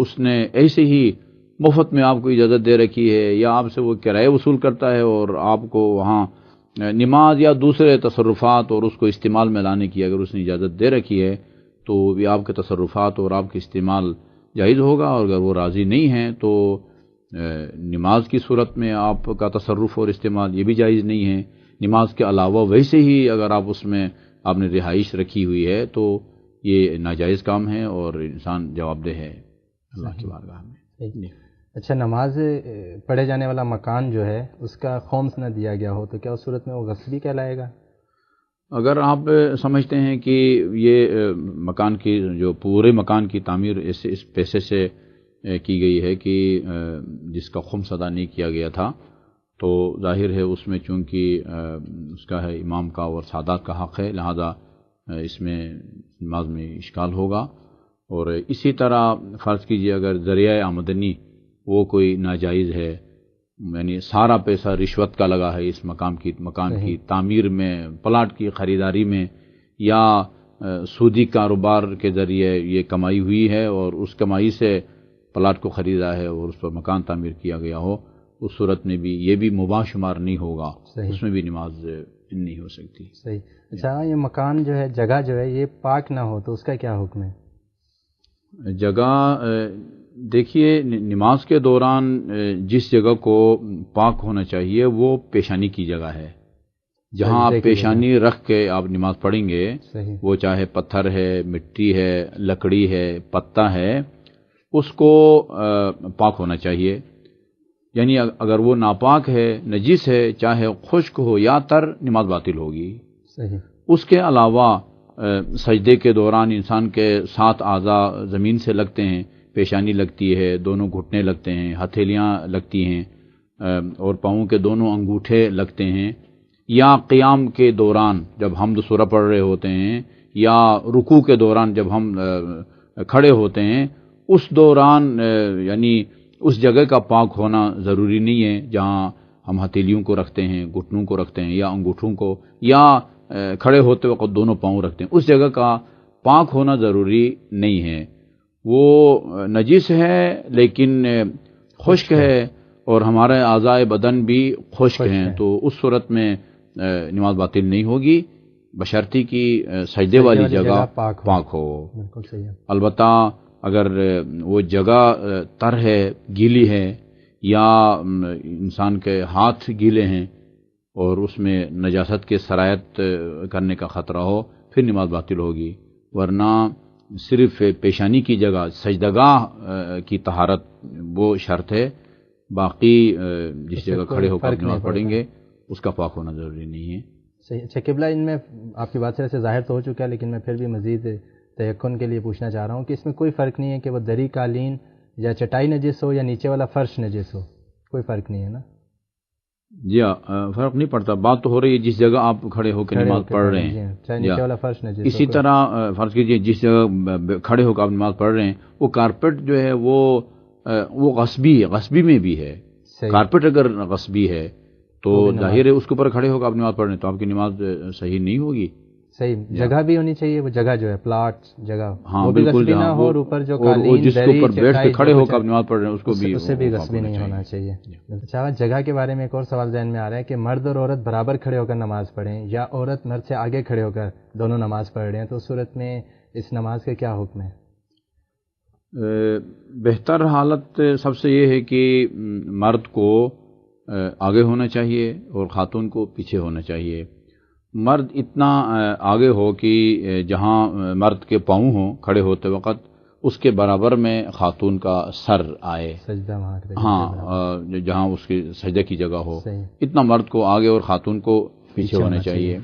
اس نے ایسے ہی مفت میں آپ کو اجازت دے رکھی ہے یا آپ سے وہ کرایہ وصول کرتا ہے اور آپ کو وہاں نماز یا دوسرے تصرفات اور اس کو استعمال میں لانے کی اگر اس نے اجازت دے رکھی ہے تو بھی آپ کے تصرفات اور آپ کے استعمال جائز ہوگا، اور اگر وہ راضی نہیں ہیں تو نماز کی صورت میں آپ کا تصرف اور استعمال یہ بھی جائز نہیں ہے۔ نماز کے علاوہ ویسے ہی اگر آپ اس میں آپ نے رہائش رکھی ہوئی ہے تو یہ ناجائز کام ہے اور انسان جواب دہ ہے اللہ کی بارگاہ میں۔ اچھا، نماز پڑھے جانے والا مکان جو ہے اس کا خمس نہ دیا گیا ہو تو کیا اس صورت میں وہ غصبی کہلائے گا؟ اگر آپ سمجھتے ہیں کہ یہ مکان کی جو پورے مکان کی تعمیر اس پیسے سے کی گئی ہے کہ جس کا خمس ادا نہیں کیا گیا تھا، تو ظاہر ہے اس میں چونکہ اس کا ہے امام کا اور سادات کا حق ہے، لہذا اس میں نماز میں اشکال ہوگا۔ اور اسی طرح فرض کیجئے اگر ذریعہ آمدنی وہ کوئی ناجائز ہے، یعنی سارا پیسہ رشوت کا لگا ہے اس مکان کی تعمیر میں، پلاٹ کی خریداری میں، یا سودی کاروبار کے ذریعے یہ کمائی ہوئی ہے اور اس کمائی سے پلاٹ کو خریدا ہے اور اس پر مکان تعمیر کیا گیا ہو، اس صورت میں بھی یہ بھی مباح شمار نہیں ہوگا، اس میں بھی نماز نہیں ہو سکتی۔ صحیح۔ اچھا، یہ مکان جو ہے، جگہ جو ہے، یہ پاک نہ ہو تو اس کا کیا حکم ہے؟ جگہ دیکھیے، نماز کے دوران جس جگہ کو پاک ہونا چاہیے وہ پیشانی کی جگہ ہے، جہاں آپ پیشانی رکھ کے آپ نماز پڑھیں گے، وہ چاہے پتھر ہے، مٹی ہے، لکڑی ہے، پتا ہے، اس کو پاک ہونا چاہیے۔ یعنی اگر وہ ناپاک ہے، نجس ہے، چاہے خشک ہو یا تر، نماز باطل ہوگی۔ اس کے علاوہ سجدے کے دوران انسان کے 7 اعضاء زمین سے لگتے ہیں، پیشانی لگتی ہے، دونوں گھٹنے لگتے ہیں، ہتھیلیاں لگتی ہیں، اور پاؤں کے دونوں انگوٹھے لگتے ہیں، یا قیام کے دوران جب حمد سورہ پڑھ رہے ہوتے ہیں، یا رکوع کے دوران جب ہم کھڑے ہوتے ہیں، اس دوران یعنی اس جگہ کا پاک ہونا ضروری نہیں ہے جہاں ہم ہتھیلیوں کو رکھتے ہیں، گھٹنوں کو رکھتے ہیں، یا انگوٹھوں کو، یا کھڑے ہوتے وقت دونوں پاؤں رکھتے ہیں، اس جگہ کا پاک ہونا ضروری نہیں ہے۔ وہ نجس ہے لیکن خشک ہے اور ہمارے اعضاء بدن بھی خشک ہیں، تو اس صورت میں نماز باطل نہیں ہوگی بشرطی کی سجدے والی جگہ پاک ہو۔ البتہ اگر وہ جگہ تر ہے، گیلی ہے، یا انسان کے ہاتھ گیلے ہیں اور اس میں نجاست کے سرایت کرنے کا خطرہ ہو، پھر نماز باطل ہوگی، ورنہ صرف پیشانی کی جگہ سجدگاہ کی طہارت وہ شرط ہے، باقی جس جگہ کھڑے ہو کر نماز پڑھیں گے اس کا پاک ہونا ضروری نہیں ہے۔ صحیح۔ اچھا قبلہ، ان میں آپ کی بات سے ظاہر تو ہو چکا ہے، لیکن میں پھر بھی مزید تیقن کے لیے پوچھنا چاہ رہا ہوں کہ اس میں کوئی فرق نہیں ہے کہ وہ دری، قالین یا چٹائی نجس ہو یا نیچے والا فرش نجس ہو؟ کوئی فرق نہیں ہے نا؟ جی ہاں، فرق نہیں پڑتا، بات تو ہو رہی ہے جس جگہ آپ کھڑے ہو کے نماز پڑھ رہے ہیں، چاہے نیچے والا فرش نجس ہو۔ اسی طرح فرض کیجئے جس جگہ کھڑے ہو کے آپ نماز پڑھ رہے ہیں وہ کارپیٹ جو ہے وہ غصبی میں بھی ہے۔ کارپیٹ اگر غصبی ہے تو ظاہر ہے اس کے اوپر کھڑے ہو کے آپ نماز پڑھ رہے ہیں تو آپ کی نماز صحیح نہیں ہوگی۔ صحیح، جگہ بھی ہونی چاہیے، وہ جگہ جو ہے پلاٹ جگہ، ہاں بالکل، نہ ہو، اور اوپر جو قالین، جس کے اوپر بیٹھ کے کھڑے ہو کے آپ نماز پڑھ رہے ہیں اس سے بھی غصبی نہیں ہونا چاہیے۔ اچھا، جگہ کے بارے میں ایک اور سوال ذہن میں آ رہا ہے کہ مرد اور عورت برابر کھڑے ہو کر نماز پڑھیں، یا عورت مرد سے آگے کھڑے ہو کر دونوں نماز پڑھ رہے ہیں، تو اس صورت میں اس نماز کا کیا حکم ہے؟ بہتر حالت سب سے یہ ہے کہ مرد کو آگے ہونا چاہیے اور خاتون کو پیچھے ہونا چاہیے۔ مرد اتنا آگے ہو کہ جہاں مرد کے پاؤں ہوں کھڑے ہوتے وقت اس کے برابر میں خاتون کا سر آئے، ہاں جہاں اس کی سجدہ کی جگہ ہو، اتنا مرد کو آگے اور خاتون کو پیچھے ہونا چاہیے۔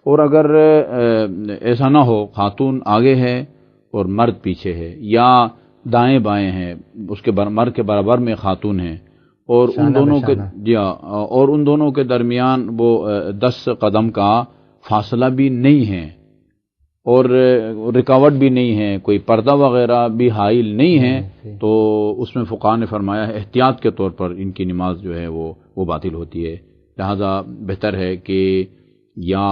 اور اگر ایسا نہ ہو، خاتون آگے ہے اور مرد پیچھے ہے، یا دائیں بائیں ہیں، اس کے مرد کے برابر میں خاتون ہیں، اور ان دونوں کے درمیان وہ 10 قدم کا فاصلہ بھی نہیں ہے، اور رکاوٹ بھی نہیں ہے، کوئی پردہ وغیرہ بھی حائل نہیں ہے، تو اس میں فقہاء نے فرمایا ہے احتیاط کے طور پر ان کی نماز جو ہے وہ باطل ہوتی ہے۔ لہذا بہتر ہے کہ یا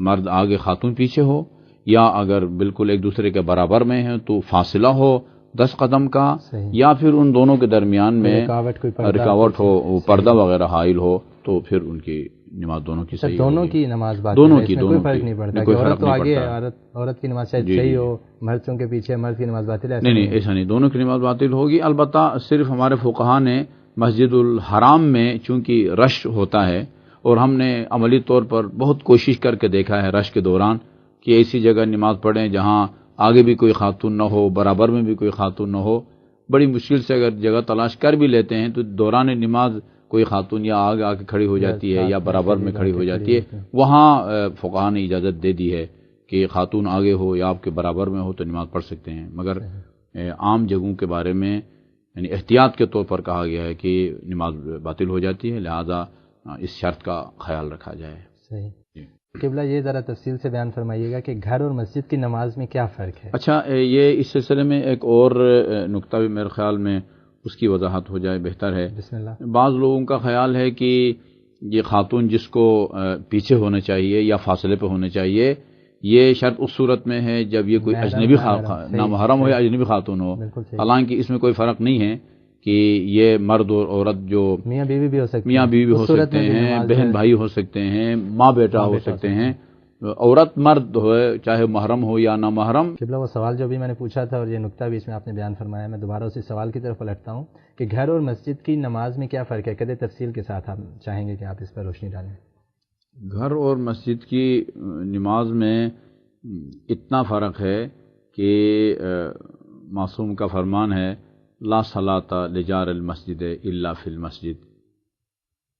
مرد آگے خاتون پیچھے ہو، یا اگر بالکل ایک دوسرے کے برابر میں ہیں تو فاصلہ ہو 10 قدم کا یا پھر ان دونوں کے درمیان میں رکاوٹ ہو، پردہ وغیرہ حائل ہو، تو پھر ان کی نماز دونوں کی صحیح دونوں کی نماز باطل دونوں ہے، کی کوئی فرق نہیں پڑتا کہ عورت تو آگے ہے، عورت کی نماز شاید صحیح ہو، مرد کے پیچھے مرد کی نماز باطل ہے. نہیں ایسا نہیں، دونوں کی نماز باطل ہوگی. البتہ صرف ہمارے فقہا نے مسجد الحرام میں چونکہ رش ہوتا ہے، اور ہم نے عملی طور پر بہت کوشش کر کے دیکھا ہے رش کے دوران کہ ایسی جگہ نماز پڑھیں جہاں آگے بھی کوئی خاتون نہ ہو، برابر میں بھی کوئی خاتون نہ ہو. بڑی مشکل سے اگر جگہ تلاش کر بھی لیتے ہیں تو دوران نماز کوئی خاتون یا آگے آ کے کھڑی ہو جاتی ہے یا برابر میں کھڑی ہو جاتی ہے. وہاں فقہا نے اجازت دے دی ہے کہ خاتون آگے ہو یا آپ کے برابر میں ہو تو نماز پڑھ سکتے ہیں، مگر عام جگہوں کے بارے میں یعنی احتیاط کے طور پر کہا گیا ہے کہ نماز باطل ہو جاتی ہے، لہذا اس شرط کا خیال رکھا جائے. صحیح. قبلہ یہ ذرا تفصیل سے بیان فرمائیے گا کہ گھر اور مسجد کی نماز میں کیا فرق ہے؟ اچھا، یہ اس سلسلے میں ایک اور نقطہ بھی میرے خیال میں اس کی وضاحت ہو جائے بہتر ہے. بسم اللہ. بعض لوگوں کا خیال ہے کہ یہ خاتون جس کو پیچھے ہونا چاہیے یا فاصلے پہ ہونا چاہیے، یہ شرط اس صورت میں ہے جب یہ کوئی اجنبی نامحرم ہو یا اجنبی خاتون ہو. حالانکہ اس میں کوئی فرق نہیں ہے کہ یہ مرد اور عورت جو میاں بیوی بھی ہو سکتے ہیں، میاں بیوی بھی ہو سکتے ہیں، بہن بھائی ہو سکتے ہیں، ماں بیٹا ہو سکتے ہیں، عورت مرد ہو چاہے محرم ہو یا نہ محرم. قبلہ وہ سوال جو بھی میں نے پوچھا تھا اور یہ نقطہ بھی اس میں آپ نے بیان فرمایا، میں دوبارہ اسی سوال کی طرف پلٹتا ہوں کہ گھر اور مسجد کی نماز میں کیا فرق ہے؟ کدے تفصیل کے ساتھ آپ چاہیں گے کہ آپ اس پر روشنی ڈالیں. گھر اور مسجد کی نماز میں اتنا فرق ہے کہ معصوم کا فرمان ہے لا صلاۃ لجار المسجد الا فی المسجد.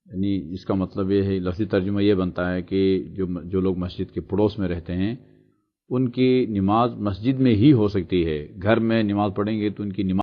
یعنی اس کا مطلب یہ ہے، لفظی ترجمہ یہ بنتا ہے کہ جو لوگ مسجد کے پڑوس میں رہتے ہیں ان کی نماز مسجد میں ہی ہو سکتی ہے. گھر میں نماز پڑھیں گے تو ان کی نماز